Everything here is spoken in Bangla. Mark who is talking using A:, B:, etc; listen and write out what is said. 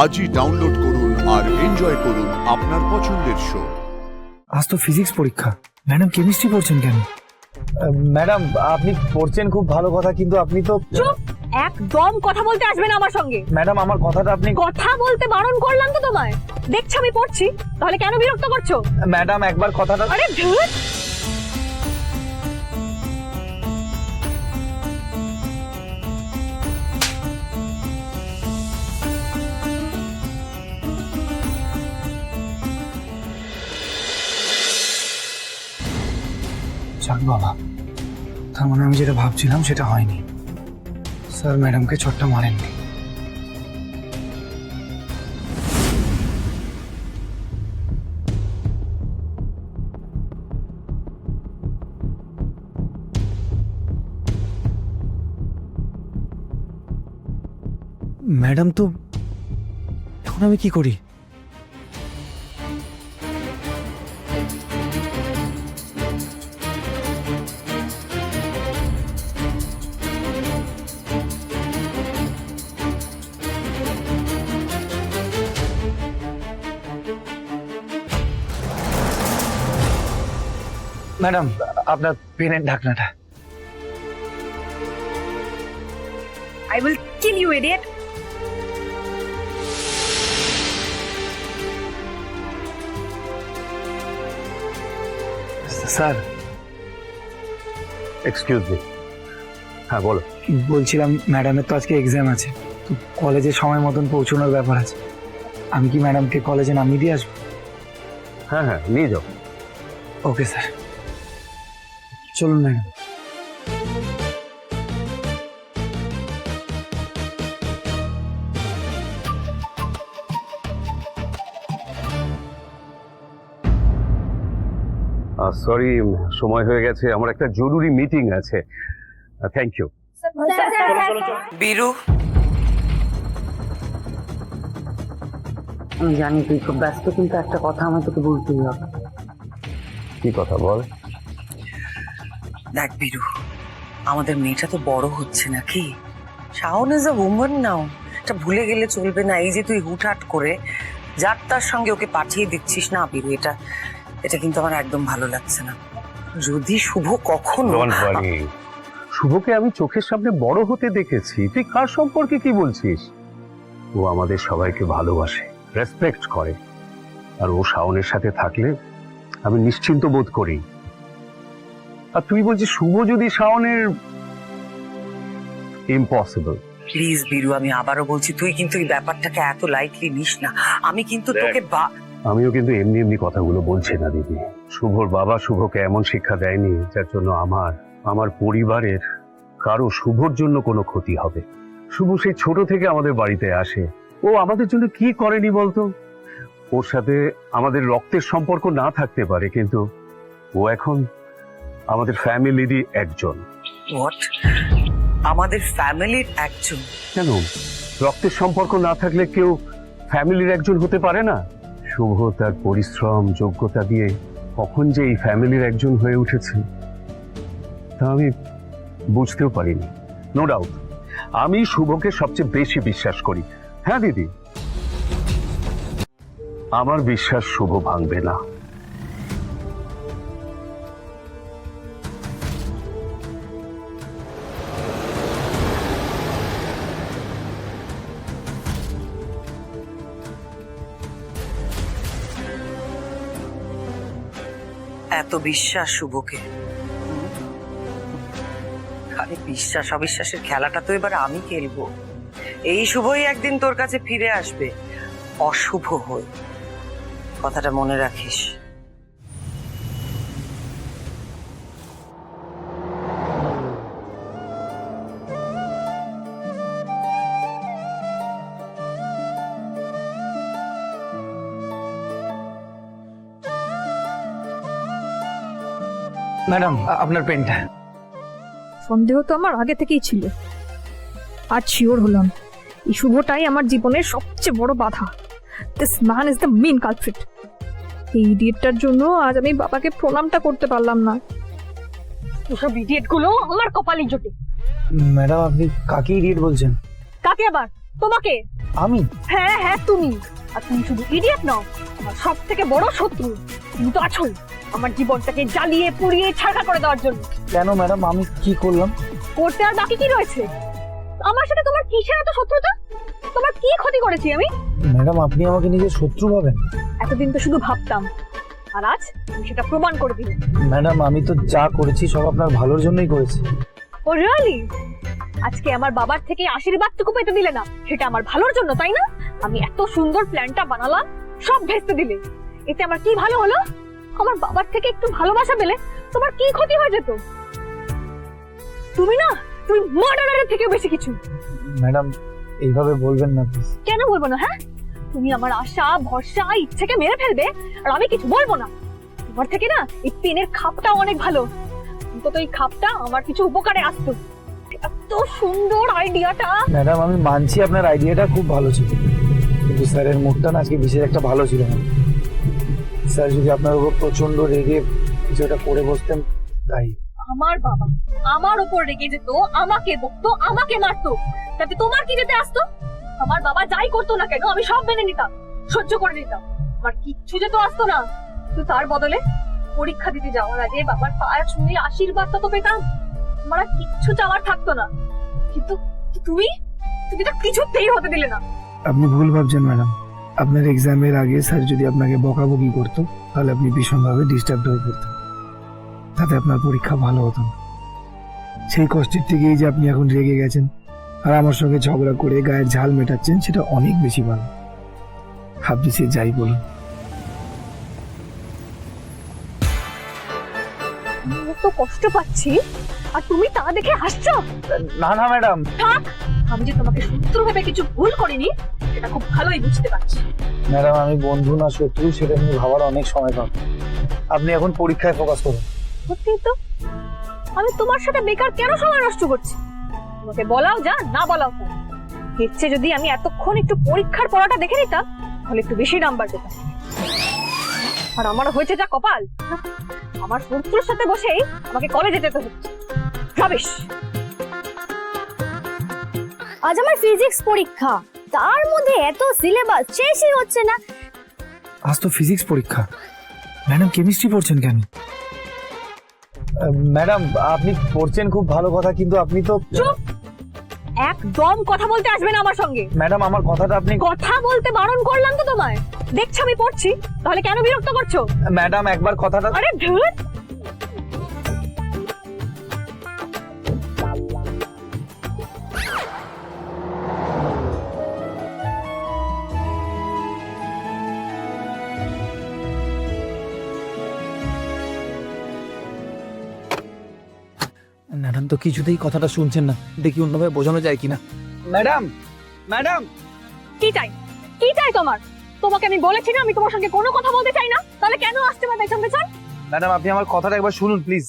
A: আজই ডাউনলোড করুন আর এনজয় করুন আপনার পছন্দের শো।
B: আজ তো ফিজিক্স পরীক্ষা, ম্যাডাম কেমিস্ট্রি পড়ছেন কেন? ম্যাডাম আপনি পড়ছেন খুব ভালো কথা, কিন্তু আপনি তো
C: চুপ! একদম কথা বলতে আসবে না আমার সঙ্গে।
B: ম্যাডাম আমার কথাটা আপনি
C: কথা বলতে বারণ করলাম তো তোমায়। দেখছো আমি পড়ছি, তাহলে কেন বিরক্ত করছো?
B: ম্যাডাম একবার কথাটা
C: আরে ধুর!
B: যাক বাবা, তার মানে আমি যেটা ভাবছিলাম সেটা হয়নি। স্যার ম্যাডামকে চোটটা মারেননি। ম্যাডাম তো এখন আমি কি করি? ম্যাডাম আপনার পেনের ঢাকনাটা।
C: I will kill you, idiot!
B: Sir
D: excuse me, হ্যাঁ বলো।
B: বলছিলাম ম্যাডামের তো আজকে এক্সাম আছে, তো কলেজে সময় মতন পৌঁছানোর ব্যাপার আছে। আমি কি ম্যাডামকে কলেজে নামিয়ে দিয়ে আসবো?
D: হ্যাঁ হ্যাঁ, নিয়ে যাও।
B: ওকে স্যার, চলুন ম্যাডাম।
D: সরি, সময় হয়ে গেছে, আমার একটা জরুরি মিটিং আছে। Thank you.
E: বীরু,
F: আমি জানি তুই খুব ব্যস্ত, কিন্তু একটা কথা আমার তোকে বলতেই হবে।
D: কি কথা বল?
E: দেখ বীরু, আমাদের মেয়েটা তো বড় হচ্ছে নাকি? শাওন ইজ আ উম্যান নাও, এটা ভুলে গেলে চলবে না। এই যে তুই হুটহাট করে যার তার সঙ্গে ওকে পাঠিয়ে দিচ্ছিস না বীরু, এটা কিন্তু আমার একদম ভালো লাগছে না। যদি শুভ কখনো
D: শুভকে আমি চোখের সামনে বড় হতে দেখেছি, তুই কার সম্পর্কে কি বলছিস? ও আমাদের সবাইকে ভালোবাসে, রেসপেক্ট করে, আর ও শাওনের সাথে থাকলে আমি নিশ্চিন্ত বোধ করি। আর তুই বলছিস শুভ যদি শাওনের? ইম্পসিবল।
E: প্লিজ বীরু, আমি আবারও বলছি, তুই কিন্তু এই ব্যাপারটাকে এত লাইটলি নিস না। আমি কিন্তু তোকে
D: আমিও কিন্তু এমনি এমনি কথাগুলো বলছি না দিদি। শুভর বাবা শুভকে এমন শিক্ষা দেয়নি যার জন্য আমার পরিবারের কারো শুভর জন্য কোনো ক্ষতি হবে। শুভ সেই ছোট থেকে আমাদের বাড়িতে আসে, ও আমাদের জন্য কি করেনি বলতো? ওর সাথে আমাদের রক্তের সম্পর্ক না থাকতে পারে, কিন্তু ও এখন আমাদের ফ্যামিলিরই একজন।
E: হোয়াট? আমাদের ফ্যামিলির একজন?
D: কেন, রক্তের সম্পর্ক না থাকলে কেউ ফ্যামিলির একজন হতে পারে না? শুভ তার পরিশ্রম যোগ্যতা দিয়ে কখন যে এই ফ্যামিলির একজন হয়ে উঠেছে তা আমি বুঝতেও পারিনি। নো ডাউট আমি শুভকে সবচেয়ে বেশি বিশ্বাস করি। হ্যাঁ দিদি, আমার বিশ্বাস শুভ ভাঙবে না।
E: এত বিশ্বাস শুভকে? আরে বিশ্বাস অবিশ্বাসের খেলাটা তো এবার আমি খেলবো। এই শুভই একদিন তোর কাছে ফিরে আসবে অশুভ হয়ে, কথাটা মনে রাখিস।
B: ম্যাডাম আপনার পেনটা।
C: সন্দেহ তো আমার আগে থেকেই ছিল, আর শিওর হলাম এই শুভটাই আমার জীবনের সবচেয়ে বড় বাধা। This man is the main culprit. এই ইডিয়েটটার জন্য আজ আমি বাবাকে প্রণামটা করতে পারলাম না। ওসব ইডিয়েট গুলো আমার কপালে জোটে।
B: ম্যাডাম আপনি কাকে ইডিয়েট বলছেন?
C: কাকে আবার? তোমাকে।
B: আমি?
C: হ্যাঁ হ্যাঁ তুমি। আর তুমি শুধু ইডিয়েট নও, আমার সব থেকে বড় শত্রু। তুমি তো আছোই আমার জীবনটাকে জ্বালিয়ে পুড়িয়ে ছাড়খা করে দেওয়ার জন্য।
B: কেন ম্যাডাম, আমি কি করলাম?
C: করতে আর বাকি কি রয়েছে? আমার সাথে তোমার কিসের এত শত্রুতা? তোমার কি ক্ষতি করেছি আমি?
B: ম্যাডাম, আপনি আমাকে নিজের শত্রু ভাবেন?
C: এতদিন তো শুধু ভাবতাম, আর আজ তুমি সেটা প্রমাণ করে দিলে।
B: ম্যাডাম, আমি তো যা করেছি সব আপনার ভালোর জন্যই করেছি।
C: ও রিয়েলি? আজকে আমার বাবার থেকে আশীর্বাদটুকু পেতে দিলে না, সেটা আমার ভালোর জন্য, তাই না? আমি এত সুন্দর প্ল্যানটা বানালাম, সব ভেস্তে দিলে। এতে আমার কি ভালো হলো? আমার বাবার থেকে একটু ভালোবাসা পেলে তোমার কি ক্ষতি হয়ে যেত? তুমি না, তুমি মার্ডারের থেকে বেশি কিছু।
B: ম্যাডাম, এইভাবে বলবেন না প্লিজ।
C: কেন বলবো না? হ্যাঁ, তুমি আমার আশা ভরসা ইচ্ছেকে মেরে ফেলবে আর আমি কিছু বলবো না? তোমার থেকে না এই পেনের খাপটাও অনেক ভালো। অন্তত এই খাপটা আমার কিছু উপকারে আসতো। এত সুন্দর আইডিয়াটা।
B: ম্যাডাম, আমি মানছি আপনার আইডিয়াটা খুব ভালো ছিল, কিন্তু স্যারের মুডটা না আজকে বিশেষ একটা ভালো ছিল না। স্যার যদি আপনার উপর প্রচন্ড রেগে কিছুটা করে বসতেন, তাই।
C: আমার বাবা আমার উপর রেগে যেত, আমাকে বকতো, আমাকে মারতো, তাতে তোমার কি যেতে আসতো? আমার বাবা যাই করতো না কেন আমি সব মেনে নিতাম, সহ্য করে নিতাম। আমার কিচ্ছু যেত আসতো না। তো তার বদলে পরীক্ষা দিতে যাওয়ার আগে বাবার পায়ে ছুঁয়ে আশীর্বাদটা তো পেতাম। আমার আর কিচ্ছু চাওয়ার থাকতো না। কিন্তু তুমি তুমি তো কিছুতেই হতে দিলে না।
B: আপনি ভুল ভাবছেন ম্যাডাম। আপনার এক্সামের আগে স্যার যদি আপনাকে বকাবকি করতো, তাহলে আপনি ভীষণভাবে ডিস্টার্ব হয়ে পড়তেন, তাতে আপনার পরীক্ষা ভালো হতো না। সেই কষ্টের থেকেই যে আপনি এখন রেগে গেছেন আর আমার সঙ্গে ঝগড়া করে গায়ের ঝাল মেটাচ্ছেন, সেটা অনেক বেশি ভালো। আপনি সে যাই বলুন।
C: আমি এত কষ্ট পাচ্ছি আর তুমি তা দেখে হাসছো?
B: না না ম্যাডাম।
C: থাক, আমি যে তোমাকে শত্রু ভেবে কিছু ভুল করিনি সেটা খুব ভালোই বুঝতে পারছি।
B: ম্যাডাম, আমি বন্ধু না শত্রু সেটা নিয়ে ভাবার অনেক সময় পাবো। আপনি এখন পরীক্ষায় ফোকাস করুন।
C: সত্যি তো, আমি তোমার সাথে বেকার কেন সময় নষ্ট করছি? তোমাকে বলাও যা, না বলাও তা। এর চেয়ে যদি আমি এতক্ষণ একটু পরীক্ষার পড়াটা দেখে নিতাম, তাহলে একটু বেশি নাম্বার পেতাম। আর আমার হয়েছে যা কপাল, আমার শত্রুর সাথে বসেই আমাকে কলেজে যেতে হচ্ছে। রাবিশ।
G: আজ আমার ফিজিক্স পরীক্ষা, তার মধ্যে এত সিলেবাস শেষই হচ্ছে না।
B: আজ তো ফিজিক্স পরীক্ষা, ম্যাডাম কেমিস্ট্রি পড়ছেন কেন? ম্যাডাম, আপনি পড়ছেন খুব ভালো কথা, কিন্তু আপনি তো।
C: চুপ! একদম কথা বলতে আসবে না আমার সঙ্গে।
B: ম্যাডাম, আমার কথাটা আপনি।
C: কথা বলতে বারণ করলাম তো তোমায়। দেখছো আমি পড়ছি, তাহলে কেন বিরক্ত করছো?
B: ম্যাডাম, একবার কথাটা।
C: আরে ধুর!
B: ম্যাডাম তো কিছুতেই কথাটা শুনছেন না, দেখি অন্যভাবে বোঝানো যায় কিনা। Madam, madam.
C: কি চাই? কি চাই তোমার? তোমাকে আমি বলেছি না আমি তোমার সঙ্গে কোনো কথা বলতে চাই না, তাহলে কেন আসছে আমার পেছন পেছন?
B: ম্যাডাম, আপনি আমার কথাটা একবার শুনুন প্লিজ।